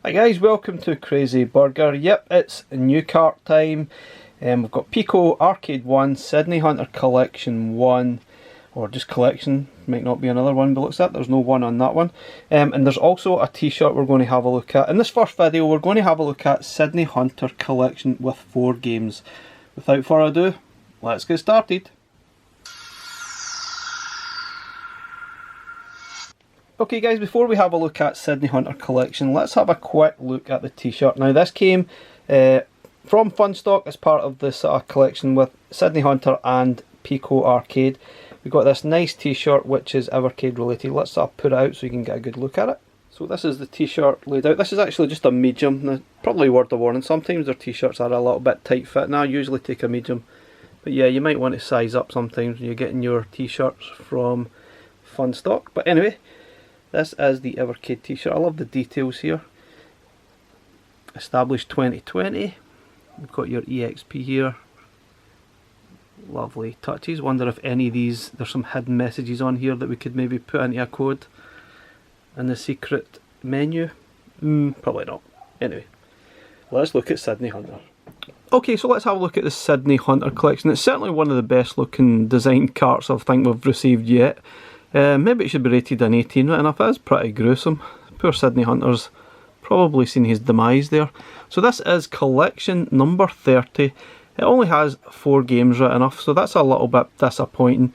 Hi guys, welcome to Crazy Burger. Yep, it's new cart time. We've got Pico Arcade 1, Sydney Hunter Collection 1, or just Collection, might not be another one, but looks like there's no one on that one. And there's also a t-shirt we're going to have a look at. In this first video we're going to have a look at Sydney Hunter Collection with 4 games. Without further ado, let's get started. Okay guys, before we have a look at Sydney Hunter Collection, let's have a quick look at the t-shirt. Now this came from Funstock as part of this collection with Sydney Hunter and Pico Arcade. We've got this nice t-shirt which is Evercade related. Let's put it out so you can get a good look at it. So this is the t-shirt laid out. This is actually just a medium. Now, probably word of warning, sometimes their t-shirts are a little bit tight fit. Now I usually take a medium. But yeah, you might want to size up sometimes when you're getting your t-shirts from Funstock. But anyway, this is the Evercade t-shirt. I love the details here. Established 2020. We've got your EXP here. Lovely touches. Wonder if any of these, there's some hidden messages on here that we could maybe put into a code in the secret menu. Probably not. Anyway, let's look at Sydney Hunter. Okay, so let's have a look at the Sydney Hunter Collection. It's certainly one of the best looking design carts I think we've received yet. Maybe it should be rated an 18, right enough. It is pretty gruesome. Poor Sydney Hunter's probably seen his demise there. So this is collection number 30. It only has 4 games, right enough, so that's a little bit disappointing.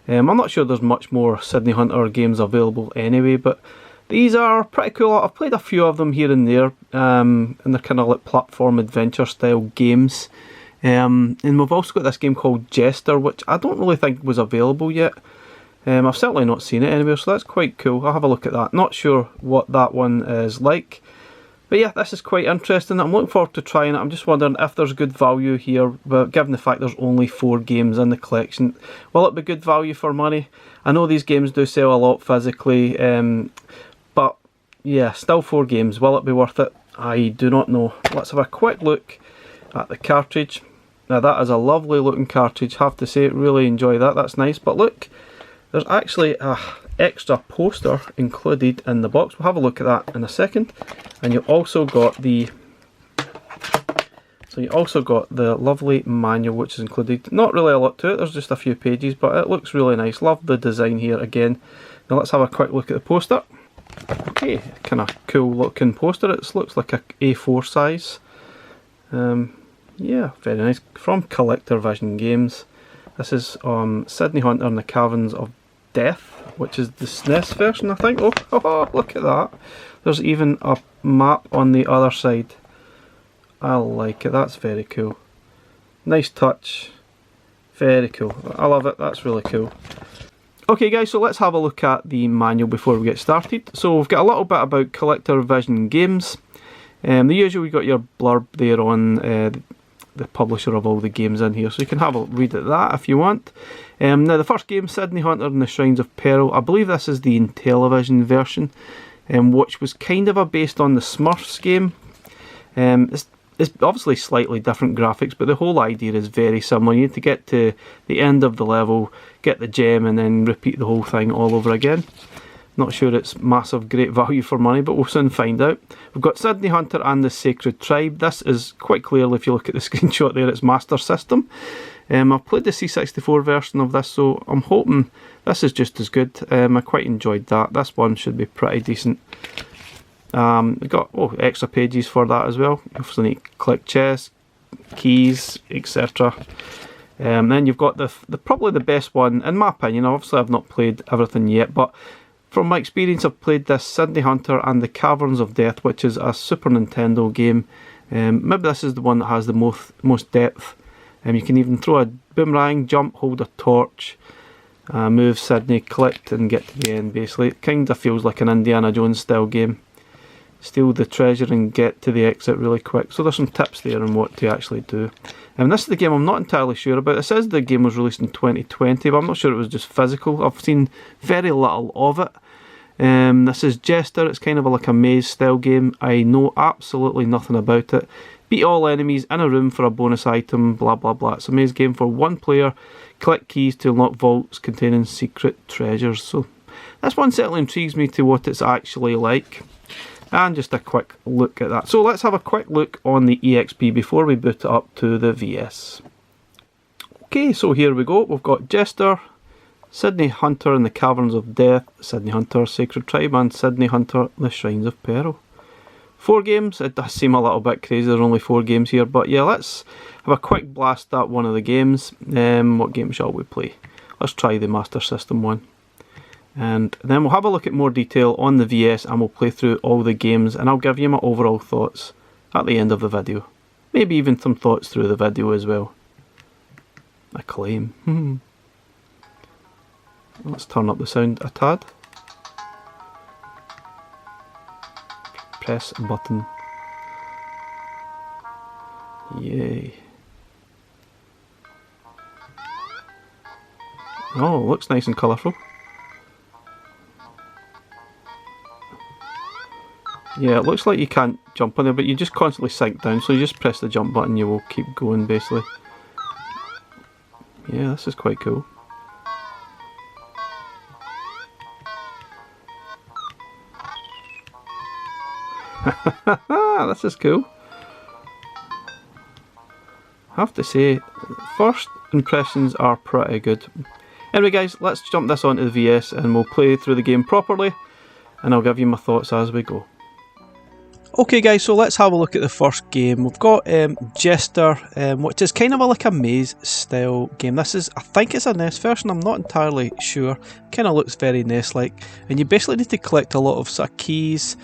I'm not sure there's much more Sydney Hunter games available anyway, but these are pretty cool. I've played a few of them here and there, and they're kind of like platform adventure style games. And we've also got this game called Jester, which I don't really think was available yet. I've certainly not seen it anywhere, so that's quite cool. I'll have a look at that. Not sure what that one is like. But yeah, this is quite interesting. I'm looking forward to trying it. I'm just wondering if there's good value here, but given the fact there's only 4 games in the collection, will it be good value for money? I know these games do sell a lot physically, but yeah, still 4 games. Will it be worth it? I do not know. Let's have a quick look at the cartridge. Now that is a lovely looking cartridge, have to say. Really enjoy that. That's nice. But look, there's actually a extra poster included in the box. We'll have a look at that in a second. And you've also got the lovely manual which is included. Not really a lot to it, there's just a few pages, but it looks really nice. Love the design here again. Now let's have a quick look at the poster. Okay, kind of cool looking poster. It looks like a A4 size. Yeah, very nice. From Collector Vision Games. This is Sydney Hunter and the Caverns of Death, which is the SNES version, I think. Oh, look at that. There's even a map on the other side. I like it. That's very cool. Nice touch. Very cool. I love it. That's really cool. Okay guys, so let's have a look at the manual before we get started. So we've got a little bit about Collector Vision Games. The usual, we got your blurb there on the publisher of all the games in here, so you can have a read at that if you want. Now the first game, Sydney Hunter and the Shrines of Peril, I believe this is the Intellivision version, which was kind of based on the Smurfs game. It's obviously slightly different graphics, but the whole idea is very similar. You need to get to the end of the level, get the gem, and then repeat the whole thing all over again. Not sure it's massive great value for money, but we'll soon find out. We've got Sydney Hunter and the Sacred Tribe. This is quite clearly, if you look at the screenshot there, it's Master System. I've played the C64 version of this, so I'm hoping this is just as good. I quite enjoyed that. This one should be pretty decent. We've got extra pages for that as well. You also need to click chess, keys, etc. Then you've got the probably the best one, in my opinion. Obviously I've not played everything yet, but from my experience, I've played this Sydney Hunter and the Caverns of Death, which is a Super Nintendo game. Maybe this is the one that has the most depth. You can even throw a boomerang, jump, hold a torch, move Sydney, collect and get to the end basically. It kind of feels like an Indiana Jones style game. Steal the treasure and get to the exit really quick. So there's some tips there on what to actually do. This is the game I'm not entirely sure about. It says the game was released in 2020, but I'm not sure it was just physical. I've seen very little of it. This is Jester. It's kind of like a maze style game. I know absolutely nothing about it. Beat all enemies in a room for a bonus item, blah blah blah. It's a maze game for 1 player. Collect keys to unlock vaults containing secret treasures. So this one certainly intrigues me to what it's actually like. and just a quick look at that. So let's have a quick look on the EXP before we boot it up to the VS. Okay, so here we go. We've got Jester, Sydney Hunter and the Caverns of Death, Sydney Hunter, Sacred Tribe, and Sydney Hunter, the Shrines of Peril. 4 games. It does seem a little bit crazy, there's only 4 games here, but yeah, let's have a quick blast at one of the games. What game shall we play? Let's try the Master System one. And then we'll have a look at more detail on the VS and we'll play through all the games and I'll give you my overall thoughts at the end of the video. Maybe even some thoughts through the video as well. A claim. Let's turn up the sound a tad. Press a button. Yay. Oh, looks nice and colourful. Yeah, it looks like you can't jump on there, but you just constantly sink down, so you just press the jump button, you will keep going basically. Yeah, this is quite cool. This is cool. I have to say, first impressions are pretty good. Anyway guys, let's jump this onto the VS and we'll play through the game properly and I'll give you my thoughts as we go. Okay guys, so let's have a look at the first game. We've got Jester, which is kind of like a maze style game. This is, I think it's a NES version, I'm not entirely sure. Kind of looks very NES-like. And you basically need to collect a lot of sort of keys.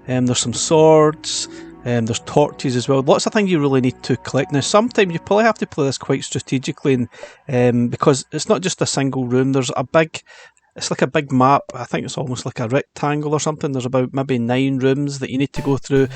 There's some swords, there's torches as well. Lots of things you really need to collect. Now sometimes you probably have to play this quite strategically because it's not just a single room. There's a big... It's like a big map. I think it's almost like a rectangle or something. There's about maybe 9 rooms that you need to go through,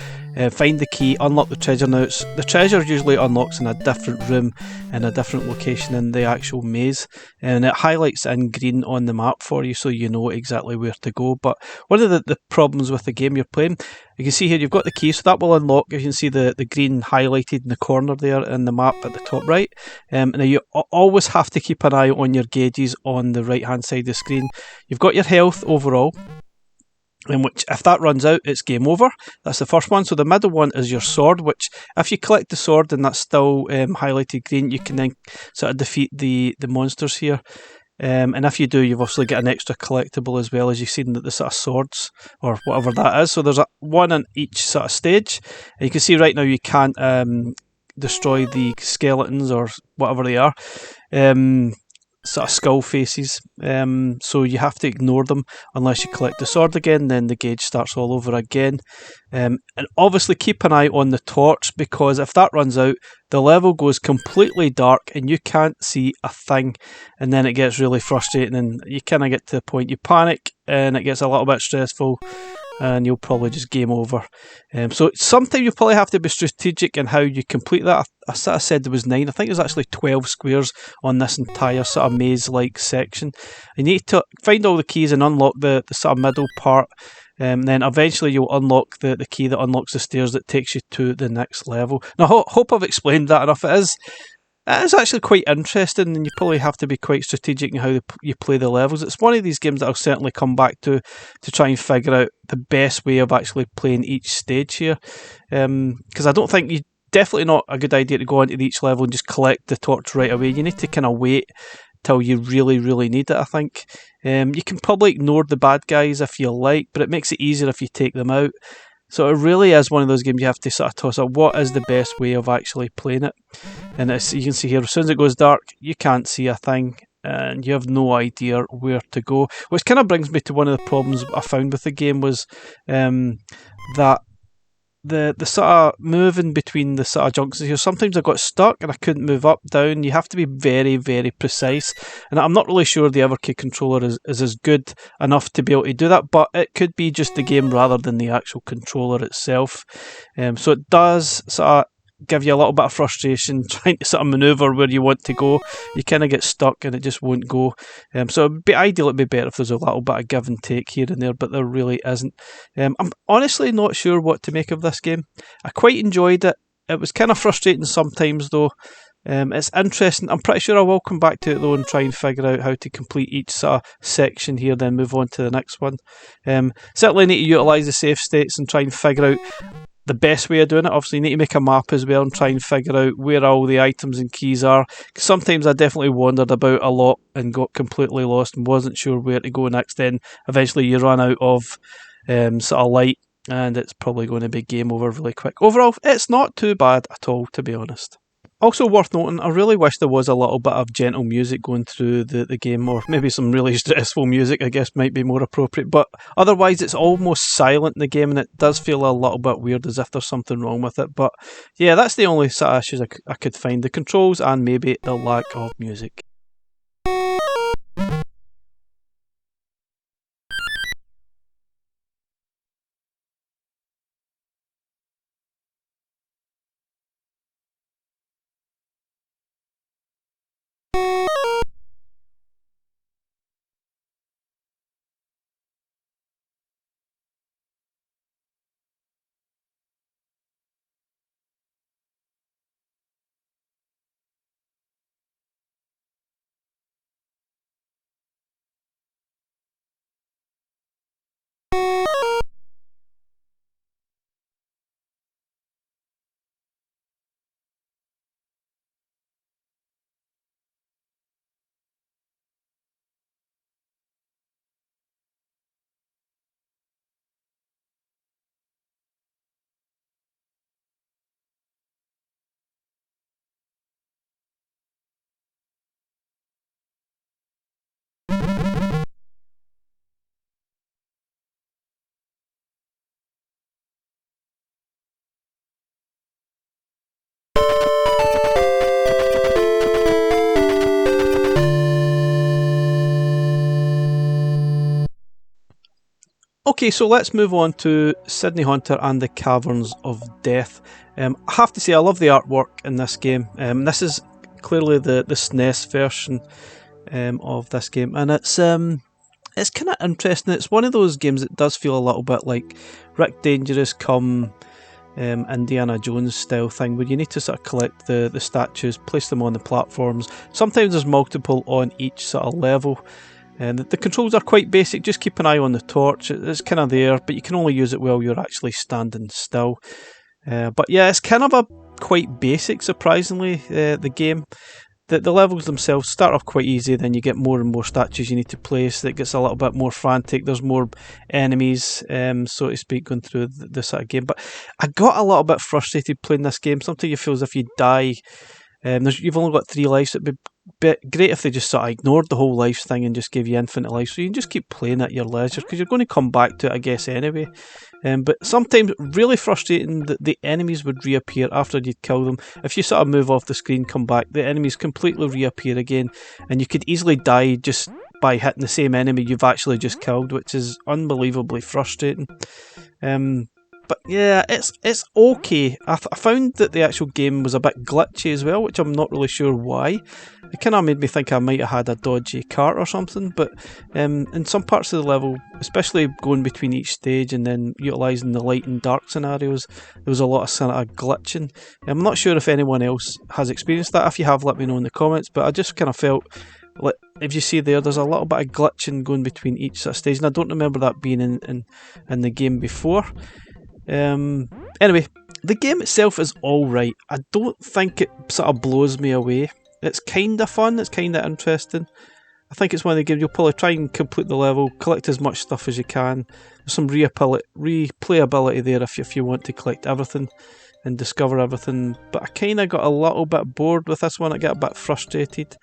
find the key, unlock the treasure. Now the treasure usually unlocks in a different room in a different location in the actual maze, and it highlights in green on the map for you so you know exactly where to go. But one of the problems with the game you're playing, you can see here you've got the key, so that will unlock. You can see the green highlighted in the corner there in the map at the top right. Now you always have to keep an eye on your gauges on the right hand side of the screen. You've got your health overall, in which if that runs out it's game over. That's the first one. So the middle one is your sword, which if you collect the sword and that's still highlighted green, you can then sort of defeat the monsters here. And if you do, you've obviously got an extra collectible as well, as you've seen the sort of swords or whatever that is. So there's one in each sort of stage. And you can see right now you can't destroy the skeletons or whatever they are. Sort of skull faces, so you have to ignore them unless you collect the sword again, then the gauge starts all over again. And obviously keep an eye on the torch, because if that runs out the level goes completely dark and you can't see a thing, and then it gets really frustrating and you kind of get to the point you panic and it gets a little bit stressful and you'll probably just game over. So sometimes you probably have to be strategic in how you complete that. I sort of said there was 9. I think there's actually 12 squares on this entire sort of maze-like section. You need to find all the keys and unlock the sort of middle part. Then eventually you'll unlock the key that unlocks the stairs that takes you to the next level. Now I hope I've explained that enough. It is actually quite interesting, and you probably have to be quite strategic in how you play the levels. It's one of these games that I'll certainly come back to try and figure out the best way of actually playing each stage here. Because I don't think definitely not a good idea to go into each level and just collect the torch right away. You need to kind of wait till you really, really need it, I think. You can probably ignore the bad guys if you like, but it makes it easier if you take them out. So it really is one of those games you have to sort of toss up what is the best way of actually playing it. And you can see here, as soon as it goes dark, you can't see a thing and you have no idea where to go. Which kind of brings me to one of the problems I found with the game was that the sort of moving between the sort of junctions here, sometimes I got stuck and I couldn't move up, down. You have to be very, very precise. And I'm not really sure the Evercade controller is as good enough to be able to do that, but it could be just the game rather than the actual controller itself. So it does sort of give you a little bit of frustration trying to sort of manoeuvre where you want to go. You kind of get stuck and it just won't go. So it'd be ideal, it'd be better if there's a little bit of give and take here and there, but there really isn't. I'm honestly not sure what to make of this game. I quite enjoyed it. It was kind of frustrating sometimes though, It's interesting. I'm pretty sure I will come back to it though and try and figure out how to complete each sort of section here, then move on to the next one. Certainly need to utilise the save states and try and figure out the best way of doing it. Obviously, you need to make a map as well and try and figure out where all the items and keys are. 'Cause sometimes I definitely wandered about a lot and got completely lost and wasn't sure where to go next. Then eventually you run out of sort of light, and it's probably going to be game over really quick. Overall, it's not too bad at all, to be honest. Also worth noting, I really wish there was a little bit of gentle music going through the game, or maybe some really stressful music, I guess might be more appropriate, but otherwise it's almost silent in the game and it does feel a little bit weird, as if there's something wrong with it. But yeah, that's the only sort of issues I could find, the controls and maybe the lack of music. Okay, so let's move on to Sydney Hunter and the Caverns of Death. I have to say I love the artwork in this game. This is clearly the SNES version of this game, and it's kind of interesting. It's one of those games that does feel a little bit like Rick Dangerous come Indiana Jones style thing, where you need to sort of collect the statues, place them on the platforms. Sometimes there's multiple on each sort of level. And the controls are quite basic, just keep an eye on the torch, it's kind of there, but you can only use it while you're actually standing still. But yeah, it's kind of a quite basic, surprisingly, the game. The levels themselves start off quite easy, then you get more and more statues you need to place, it gets a little bit more frantic, there's more enemies, so to speak, going through the sort of game. But I got a little bit frustrated playing this game. Sometimes you feel as if you die, you've only got 3 lives. It'd be great if they just sort of ignored the whole life thing and just gave you infinite life, so you can just keep playing at your leisure, because you're going to come back to it, I guess, anyway. But sometimes really frustrating that the enemies would reappear after you'd kill them. If you sort of move off the screen, come back, the enemies completely reappear again, and you could easily die just by hitting the same enemy you've actually just killed, which is unbelievably frustrating. But yeah, it's okay. I found that the actual game was a bit glitchy as well, which I'm not really sure why. It kind of made me think I might have had a dodgy cart or something, but in some parts of the level, especially going between each stage and then utilising the light and dark scenarios, there was a lot of sort of glitching. I'm not sure if anyone else has experienced that. If you have, let me know in the comments, but I just kind of felt like, if you see there's a little bit of glitching going between each sort of stage, and I don't remember that being in the game before. Anyway, the game itself is alright. I don't think it sort of blows me away. It's kind of fun, it's kind of interesting. I think it's one of the games you'll probably try and complete the level, collect as much stuff as you can. There's some replayability there if you want to collect everything and discover everything. But I kind of got a little bit bored with this one, I get a bit frustrated.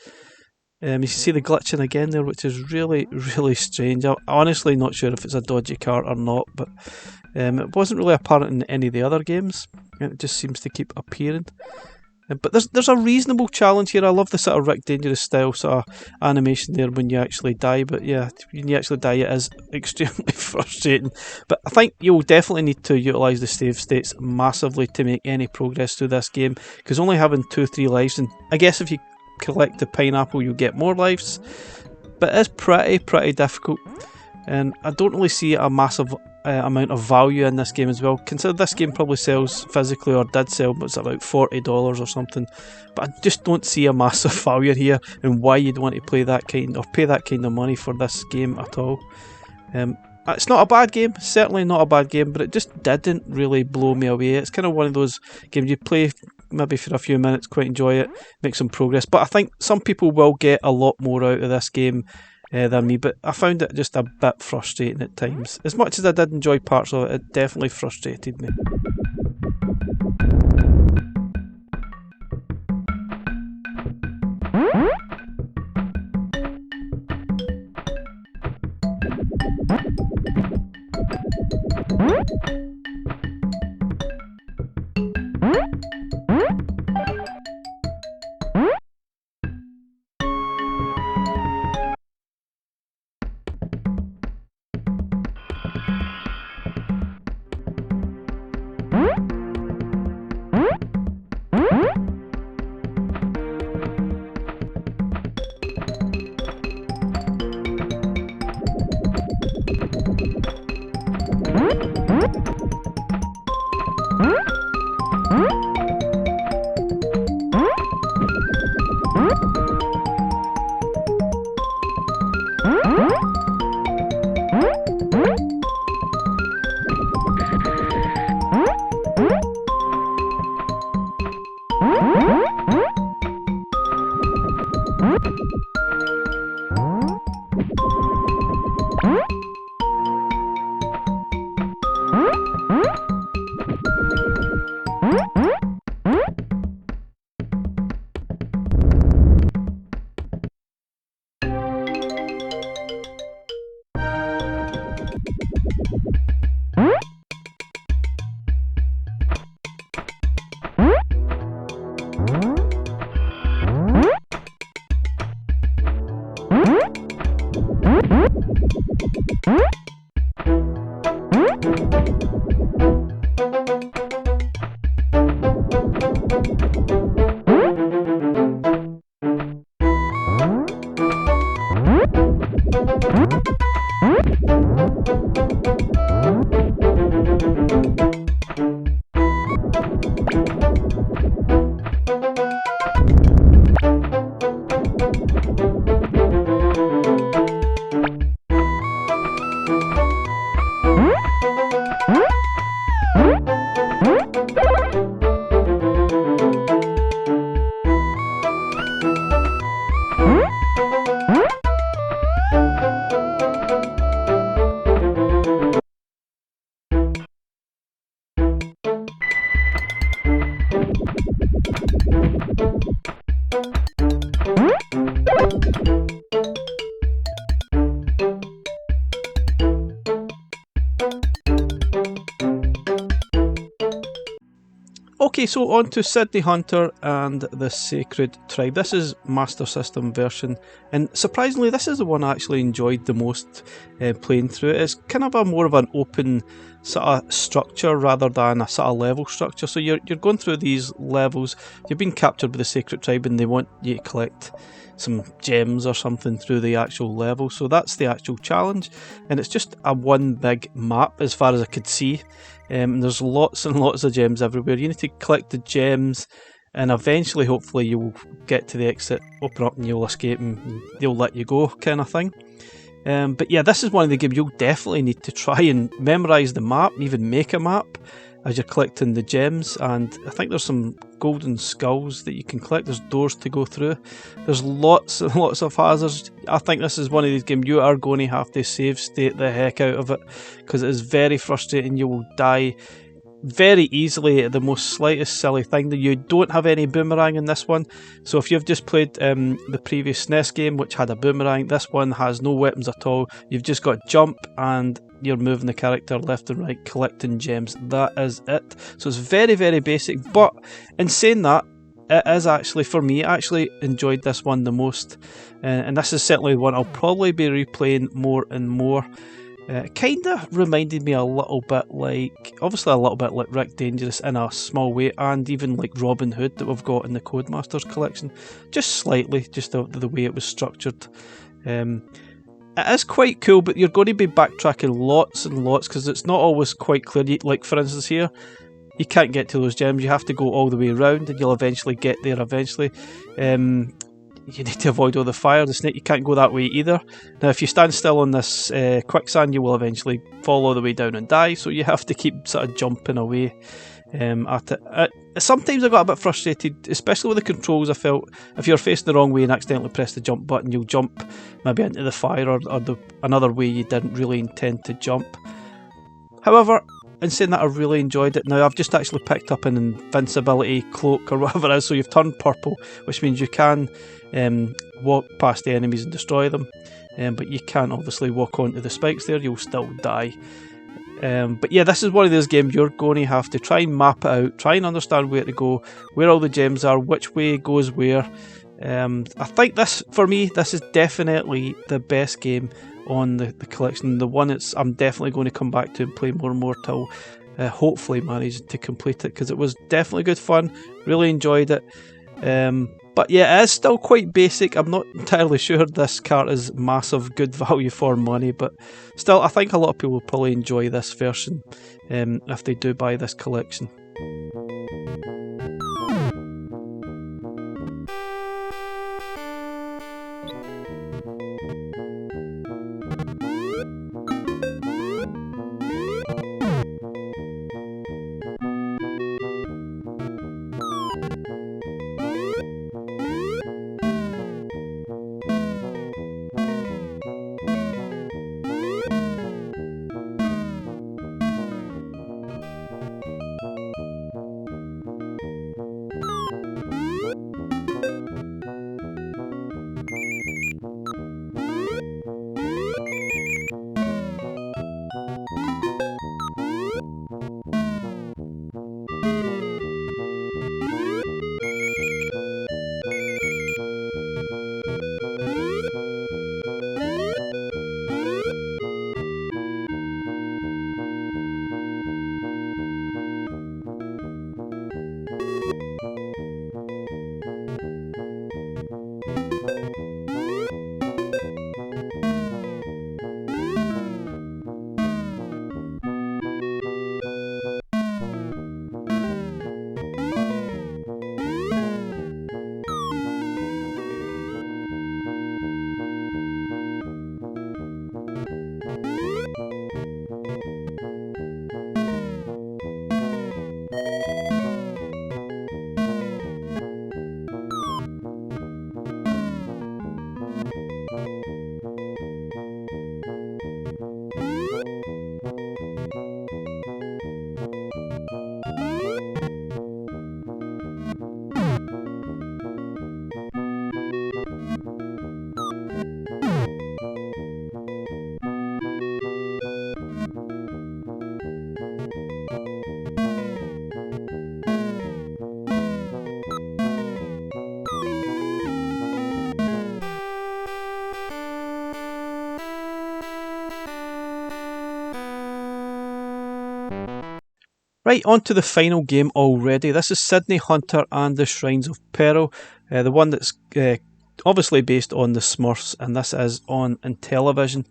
You see the glitching again there, which is really, really strange. I'm honestly not sure if it's a dodgy cart or not, but it wasn't really apparent in any of the other games. It just seems to keep appearing. But there's a reasonable challenge here. I love the sort of Rick Dangerous style sort of animation there when you actually die. But yeah, when you actually die, it is extremely frustrating. But I think you'll definitely need to utilise the save states massively to make any progress through this game, because only having 2-3 lives, and I guess if you collect the pineapple you'll get more lives, but it's pretty difficult, and I don't really see a massive amount of value in this game as well. Consider this game probably sells physically, or did sell, but it's about $40 or something. But I just don't see a massive value here and why you'd want to play that kind or pay that kind of money for this game at all. It's not a bad game, certainly not a bad game, but it just didn't really blow me away. It's kind of one of those games you play maybe for a few minutes, quite enjoy it, make some progress. But I think some people will get a lot more out of this game than me, but I found it just a bit frustrating at times. As much as I did enjoy parts of it, it definitely frustrated me. Okay, so on to Sydney Hunter and the Sacred Tribe. This is Master System version, and surprisingly this is the one I actually enjoyed the most playing through it. It's kind of more of an open sort of structure rather than a sort of level structure. So you're going through these levels, you've been captured by the Sacred Tribe and they want you to collect some gems or something through the actual level. So that's the actual challenge, and it's just a one big map as far as I could see. There's lots and lots of gems everywhere. You need to collect the gems and eventually hopefully you'll get to the exit, open up and you'll escape and they'll let you go, kind of thing. But yeah, this is one of the games you'll definitely need to try and memorise the map, even make a map as you're collecting the gems. And I think there's some golden skulls that you can collect. There's doors to go through. There's lots and lots of hazards. I think this is one of these games you are going to have to save state the heck out of it, because it is very frustrating. You will die very easily at the most slightest silly thing. That you don't have any boomerang in this one, so if you've just played the previous SNES game which had a boomerang, this one has no weapons at all. You've just got jump and you're moving the character left and right collecting gems. That is it. So it's very, very basic, but in saying that, it is actually, for me, I actually enjoyed this one the most, and this is certainly one I'll probably be replaying more and more. Kind of reminded me a little bit like, obviously a little bit like Rick Dangerous in a small way, and even like Robin Hood that we've got in the Codemasters collection, just slightly, just the way it was structured. it is quite cool, but you're going to be backtracking lots and lots because it's not always quite clear. Like for instance here, you can't get to those gems, you have to go all the way around and you'll eventually get there eventually. You need to avoid all the fire, the snake, you can't go that way either. Now if you stand still on this quicksand, you will eventually fall all the way down and die, so you have to keep sort of jumping away at it. Sometimes I got a bit frustrated, especially with the controls. I felt if you're facing the wrong way and accidentally press the jump button, you'll jump maybe into the fire or another way you didn't really intend to jump. However, in saying that, I really enjoyed it. Now I've just actually picked up an invincibility cloak or whatever it is, so you've turned purple, which means you can walk past the enemies and destroy them, but you can't obviously walk onto the spikes there, you'll still die. But yeah, this is one of those games you're going to have to try and map it out, try and understand where to go, where all the gems are, which way goes where. I think this, for me, this is definitely the best game on the collection, the one I'm definitely going to come back to and play more and more till hopefully manage to complete it, because it was definitely good fun, really enjoyed it. But yeah, it is still quite basic. I'm not entirely sure this cart is massive good value for money, but still I think a lot of people will probably enjoy this version if they do buy this collection. Right, on to the final game already. This is Sydney Hunter and the Shrines of Peril, the one that's obviously based on the Smurfs, and this is on Intellivision.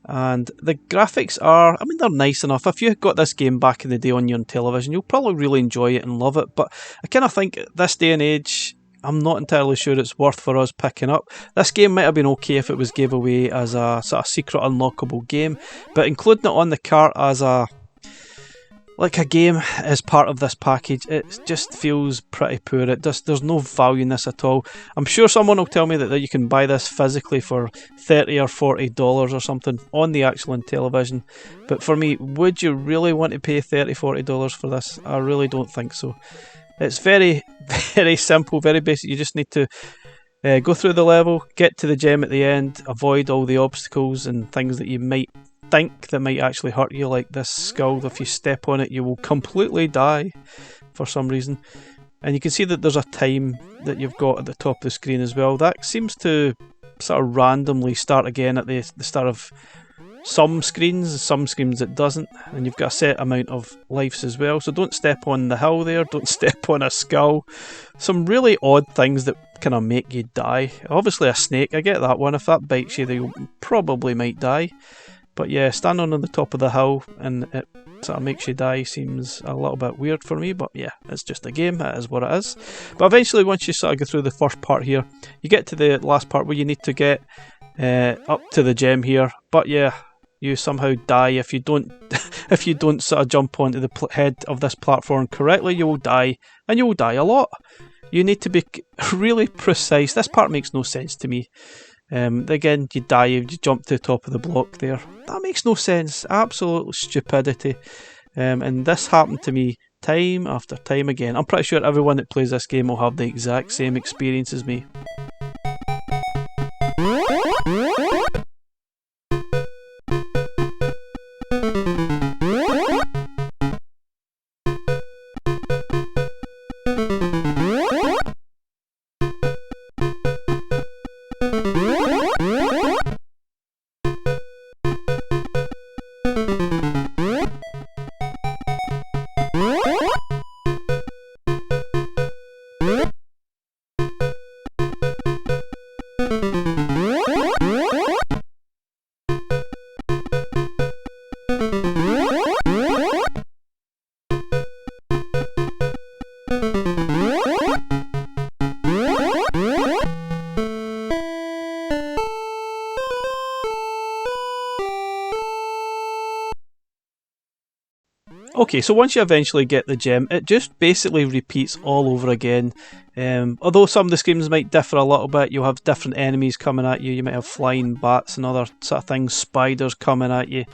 And the graphics are, I mean, they're nice enough. If you got this game back in the day on your Intellivision, you'll probably really enjoy it and love it. But I kind of think at this day and age, I'm not entirely sure it's worth for us picking up. This game might have been okay if it was gave away as a sort of secret unlockable game, but including it on the cart as a game as part of this package, it just feels pretty poor. There's no value in this at all. I'm sure someone will tell me that you can buy this physically for $30 or $40 or something on the actual Intellivision, but for me, would you really want to pay $30, $40 for this? I really don't think so. It's very, very simple, very basic. You just need to go through the level, get to the gem at the end, avoid all the obstacles and things that you might think that might actually hurt you, like this skull. If you step on it, you will completely die for some reason. And you can see that there's a time that you've got at the top of the screen as well. That seems to sort of randomly start again at the start of some screens it doesn't, and you've got a set amount of lives as well, so don't step on the hill there, don't step on a skull. Some really odd things that kind of make you die. Obviously a snake, I get that one, if that bites you you probably might die. But yeah, standing on the top of the hill and it sort of makes you die seems a little bit weird for me, but yeah, it's just a game, it is what it is. But eventually, once you sort of go through the first part here, you get to the last part where you need to get up to the gem here, but yeah, you somehow die if you don't if you don't sort of jump onto the head of this platform correctly. You will die, and you will die a lot. You need to be really precise. This part makes no sense to me. Again, you die if you jump to the top of the block there. That makes no sense. Absolute stupidity. And this happened to me time after time again. I'm pretty sure everyone that plays this game will have the exact same experience as me. Okay, so once you eventually get the gem, it just basically repeats all over again. Although some of the screens might differ a little bit, you'll have different enemies coming at you. You might have flying bats and other sort of things, spiders coming at you.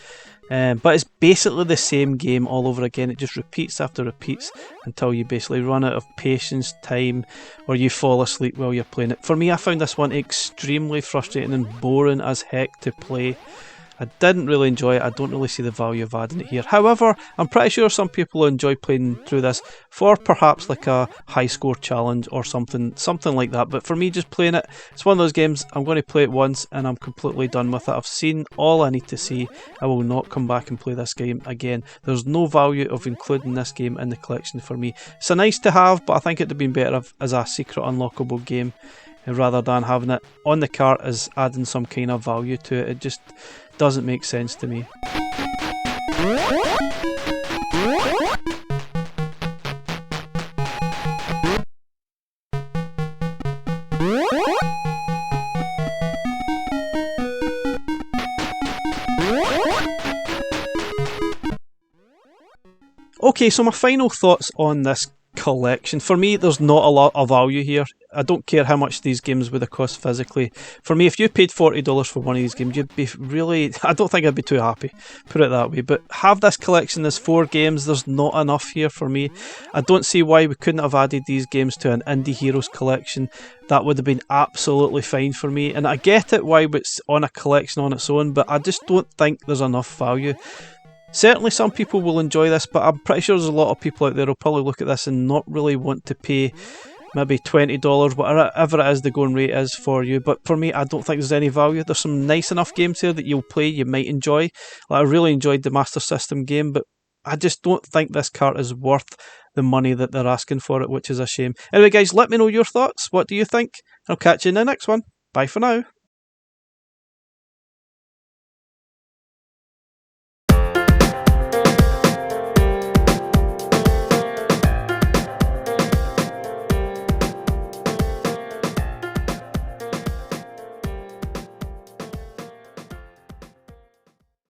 But it's basically the same game all over again. It just repeats after repeats until you basically run out of patience, time, or you fall asleep while you're playing it. For me, I found this one extremely frustrating and boring as heck to play. I didn't really enjoy it. I don't really see the value of adding it here. However, I'm pretty sure some people enjoy playing through this for perhaps like a high score challenge or something like that. But for me, just playing it, it's one of those games, I'm going to play it once and I'm completely done with it. I've seen all I need to see. I will not come back and play this game again. There's no value of including this game in the collection for me. It's a nice to have, but I think it'd have been better as a secret unlockable game rather than having it on the cart as adding some kind of value to it. It just doesn't make sense to me. Okay, so my final thoughts on this collection. For me, there's not a lot of value here. I don't care how much these games would have cost physically. For me, if you paid $40 for one of these games, you'd be really... I don't think I'd be too happy, put it that way. But have this collection, there's 4 games, there's not enough here for me. I don't see why we couldn't have added these games to an Indie Heroes collection. That would have been absolutely fine for me. And I get it why it's on a collection on its own, but I just don't think there's enough value. Certainly some people will enjoy this, but I'm pretty sure there's a lot of people out there who'll probably look at this and not really want to pay maybe $20, whatever it is the going rate is for you. But for me, I don't think there's any value. There's some nice enough games here that you'll play, you might enjoy. Like, I really enjoyed the Master System game, but I just don't think this cart is worth the money that they're asking for it, which is a shame. Anyway guys, let me know your thoughts. What do you think? I'll catch you in the next one. Bye for now.